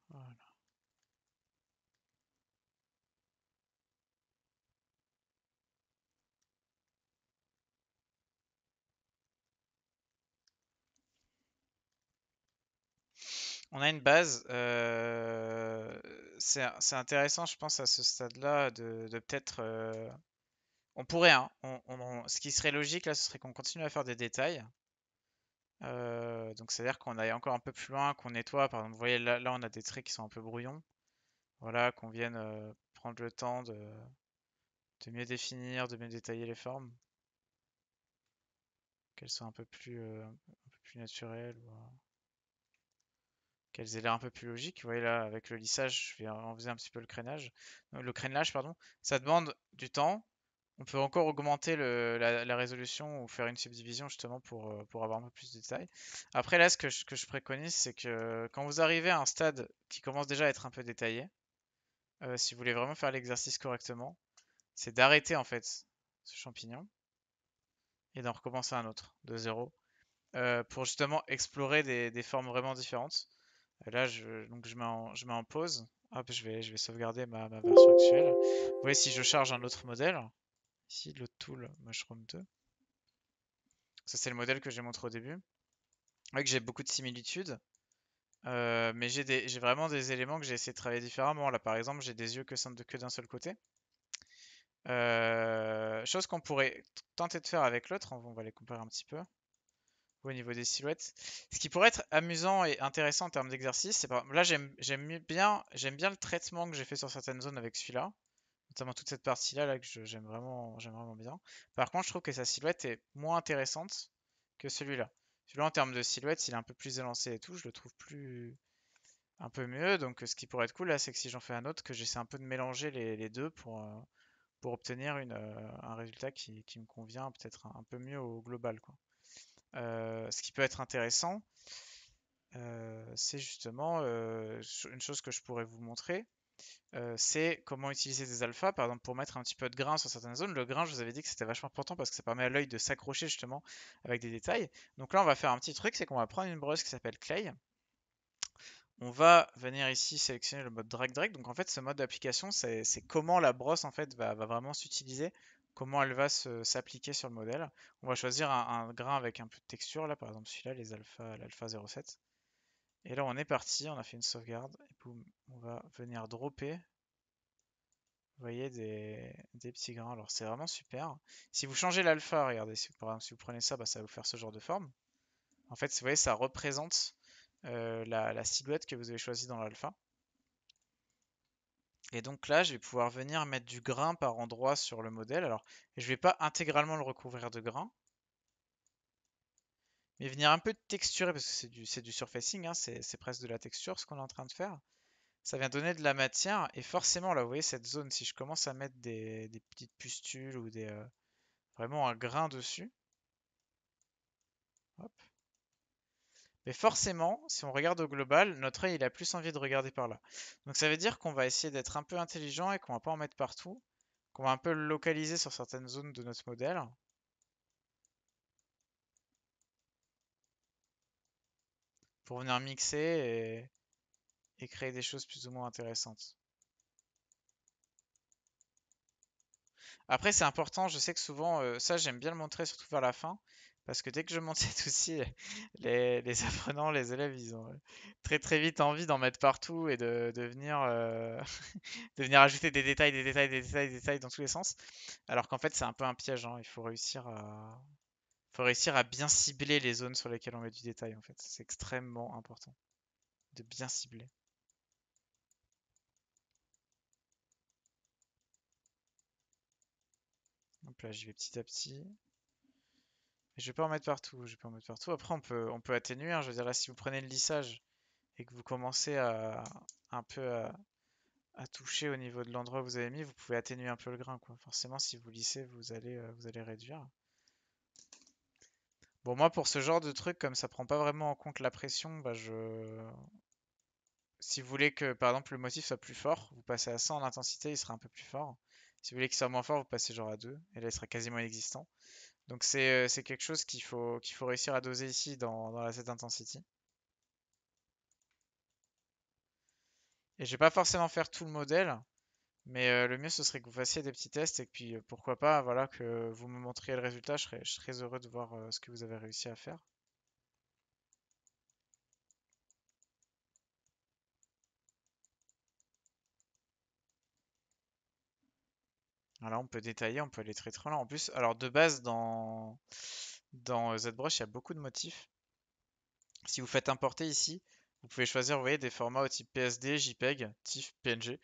Voilà. On a une base. C'est intéressant, je pense, à ce stade-là, de peut-être. On pourrait, hein. Ce qui serait logique là, ce serait qu'on continue à faire des détails. Donc c'est-à-dire qu'on aille encore un peu plus loin, qu'on nettoie. Par exemple, vous voyez là, on a des traits qui sont un peu brouillons. Voilà, qu'on vienne prendre le temps de mieux définir, de mieux détailler les formes, qu'elles soient un peu plus naturelles, ou, qu'elles aient l'air un peu plus logiques. Vous voyez là, avec le lissage, je vais enlever un petit peu le crénage, le crénelage, pardon. Ça demande du temps. On peut encore augmenter la résolution ou faire une subdivision justement pour avoir un peu plus de détails. Après là, ce que je préconise, c'est que quand vous arrivez à un stade qui commence déjà à être un peu détaillé, si vous voulez vraiment faire l'exercice correctement, c'est d'arrêter en fait ce champignon et d'en recommencer un autre de zéro pour justement explorer des formes vraiment différentes. Là, donc je mets en pause. Hop, je vais sauvegarder ma version actuelle. Vous voyez, si je charge un autre modèle, ici le tool Mushroom 2, ça c'est le modèle que j'ai montré au début. Vous voyez que j'ai beaucoup de similitudes, mais j'ai vraiment des éléments que j'ai essayé de travailler différemment. Là, par exemple, j'ai des yeux que d'un seul côté. Chose qu'on pourrait tenter de faire avec l'autre, on va les comparer un petit peu au niveau des silhouettes. Ce qui pourrait être amusant et intéressant en termes d'exercice, c'est pas. Là, j'aime bien le traitement que j'ai fait sur certaines zones avec celui-là, notamment toute cette partie-là là, que j'aime vraiment bien. Par contre, je trouve que sa silhouette est moins intéressante que celui-là. Celui-là, en termes de silhouette, il est un peu plus élancé et tout, je le trouve un peu mieux. Donc, ce qui pourrait être cool là, c'est que si j'en fais un autre, que j'essaie un peu de mélanger les deux pour obtenir un résultat qui me convient peut-être un peu mieux au global, quoi. Ce qui peut être intéressant, c'est justement une chose que je pourrais vous montrer, c'est comment utiliser des alphas, par exemple pour mettre un petit peu de grain sur certaines zones. Le grain, je vous avais dit que c'était vachement important parce que ça permet à l'œil de s'accrocher justement avec des détails. Donc là, on va faire un petit truc, c'est qu'on va prendre une brosse qui s'appelle Clay. On va venir ici sélectionner le mode drag-drag. Donc en fait, ce mode d'application, c'est comment la brosse en fait va vraiment s'utiliser, comment elle va s'appliquer sur le modèle. On va choisir un grain avec un peu de texture, là par exemple celui-là, l'alpha 07. Et là on est parti, on a fait une sauvegarde, et boum, on va venir dropper, vous voyez, des petits grains. Alors c'est vraiment super. Si vous changez l'alpha, regardez, par exemple si vous prenez ça, bah, ça va vous faire ce genre de forme. En fait, vous voyez, ça représente la silhouette que vous avez choisie dans l'alpha. Et donc là, je vais pouvoir venir mettre du grain par endroit sur le modèle. Alors, je ne vais pas intégralement le recouvrir de grain, mais venir un peu texturer, parce que c'est du surfacing, hein, c'est presque de la texture ce qu'on est en train de faire. Ça vient donner de la matière, et forcément, là, vous voyez cette zone, si je commence à mettre des petites pustules ou vraiment un grain dessus, hop. Mais forcément, si on regarde au global, notre œil, il a plus envie de regarder par là. Donc ça veut dire qu'on va essayer d'être un peu intelligent et qu'on va pas en mettre partout, qu'on va un peu le localiser sur certaines zones de notre modèle. Pour venir mixer et créer des choses plus ou moins intéressantes. Après, c'est important, je sais que souvent, ça j'aime bien le montrer surtout vers la fin, parce que dès que je monte cet outil, les apprenants, les élèves, ils ont très très vite envie d'en mettre partout et de venir, de venir ajouter des détails, des détails, des détails, des détails dans tous les sens. Alors qu'en fait, c'est un peu un piège, hein. Il faut réussir à bien cibler les zones sur lesquelles on met du détail, en fait. C'est extrêmement important de bien cibler. Donc là, j'y vais petit à petit. Je vais pas en mettre partout, je vais pas en mettre partout. Après, on peut atténuer, hein. Je veux dire, là, si vous prenez le lissage et que vous commencez un peu à toucher au niveau de l'endroit où vous avez mis, vous pouvez atténuer un peu le grain, quoi. Forcément, si vous lissez, vous allez réduire. Bon, moi, pour ce genre de truc, comme ça prend pas vraiment en compte la pression, bah, si vous voulez que, par exemple, le motif soit plus fort, vous passez à 100 en intensité, il sera un peu plus fort. Si vous voulez qu'il soit moins fort, vous passez genre à 2, et là, il sera quasiment inexistant. Donc, c'est quelque chose qu'il faut réussir à doser ici dans la set intensity. Et je vais pas forcément faire tout le modèle, mais le mieux ce serait que vous fassiez des petits tests et que puis pourquoi pas, voilà, que vous me montriez le résultat. Je serais heureux de voir ce que vous avez réussi à faire. Alors on peut détailler, on peut aller très très loin. En plus, alors de base dans ZBrush, il y a beaucoup de motifs. Si vous faites importer ici, vous pouvez choisir, vous voyez, des formats au type PSD, JPEG, TIFF, PNG,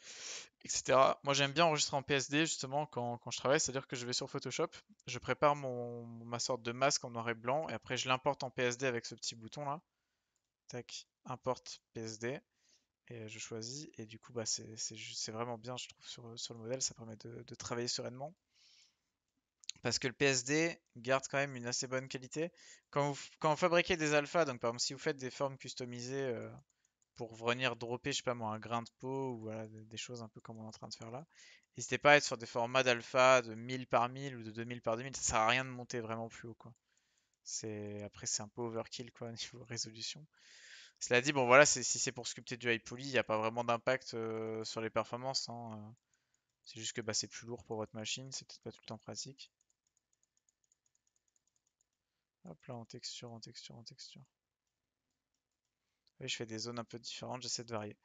etc. Moi, j'aime bien enregistrer en PSD justement quand je travaille, c'est-à-dire que je vais sur Photoshop, je prépare ma sorte de masque en noir et blanc, et après je l'importe en PSD avec ce petit bouton là. tac, importe PSD, et je choisis, et du coup, bah, c'est vraiment bien, je trouve, sur le modèle, ça permet de travailler sereinement. Parce que le PSD garde quand même une assez bonne qualité. Quand vous fabriquez des alphas, donc par exemple si vous faites des formes customisées pour venir dropper, je sais pas moi, un grain de peau ou voilà, des choses un peu comme on est en train de faire là, n'hésitez pas à être sur des formats d'alpha de 1000 par 1000 ou de 2000 par 2000, ça sert à rien de monter vraiment plus haut quoi. Après c'est un peu overkill quoi niveau résolution. Cela dit, bon voilà, si c'est pour sculpter du high poly, il n'y a pas vraiment d'impact sur les performances, hein. C'est juste que bah, c'est plus lourd pour votre machine, c'est peut-être pas tout le temps pratique. Hop là, en texture, en texture, en texture. Oui, je fais des zones un peu différentes, j'essaie de varier.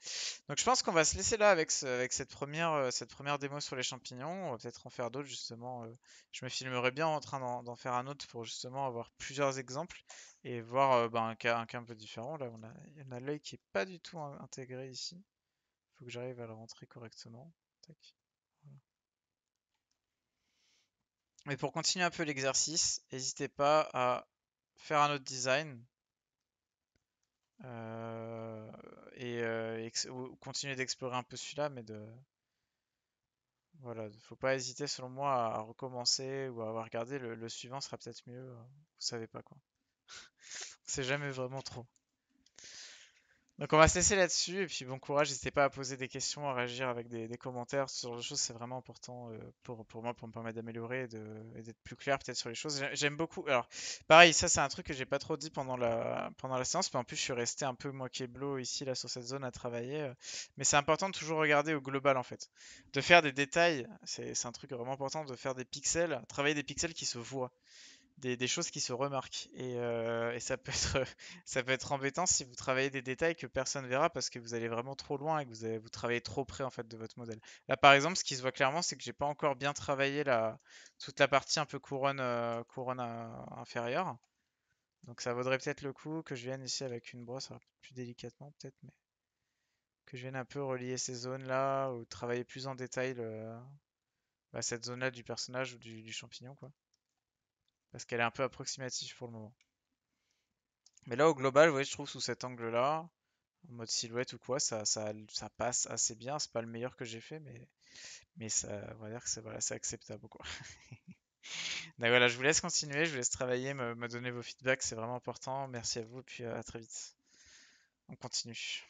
Donc je pense qu'on va se laisser là avec, avec cette première démo sur les champignons. On va peut-être en faire d'autres justement. Je me filmerai bien en train d'en faire un autre pour justement avoir plusieurs exemples et voir bah, un cas un peu différent. Là, il y en a l'œil qui est pas du tout intégré ici. Il faut que j'arrive à le rentrer correctement. Tac. Voilà. Mais pour continuer un peu l'exercice, n'hésitez pas à faire un autre design. Ou continuer d'explorer un peu celui-là, mais voilà, faut pas hésiter selon moi à recommencer ou à regarder le suivant sera peut-être mieux, vous savez pas quoi. C'est jamais vraiment trop. Donc on va se laisser là-dessus et puis bon courage, n'hésitez pas à poser des questions, à réagir avec des commentaires, ce genre de choses c'est vraiment important pour moi, pour me permettre d'améliorer et d'être plus clair peut-être sur les choses. J'aime beaucoup, alors pareil, ça c'est un truc que j'ai pas trop dit pendant la séance, mais en plus je suis resté un peu moi qui est blow ici là sur cette zone à travailler, mais c'est important de toujours regarder au global en fait. De faire des détails, c'est un truc vraiment important de faire des pixels, travailler des pixels qui se voient des choses qui se remarquent. Et ça peut être, ça peut être embêtant si vous travaillez des détails que personne verra parce que vous allez vraiment trop loin et que vous travaillez trop près en fait de votre modèle. Là par exemple, ce qui se voit clairement, c'est que j'ai pas encore bien travaillé toute la partie un peu couronne, inférieure. Donc ça vaudrait peut-être le coup que je vienne ici avec une brosse, alors plus délicatement peut-être, mais que je vienne un peu relier ces zones-là ou travailler plus en détail bah, cette zone-là du personnage ou du champignon, quoi. Parce qu'elle est un peu approximative pour le moment. Mais là, au global, ouais, je trouve sous cet angle-là, en mode silhouette ou quoi, ça passe assez bien. C'est pas le meilleur que j'ai fait, mais ça, on va dire que c'est voilà, c'est acceptable, quoi. Donc voilà, je vous laisse continuer, je vous laisse travailler, me donner vos feedbacks, c'est vraiment important. Merci à vous, et puis à très vite. On continue.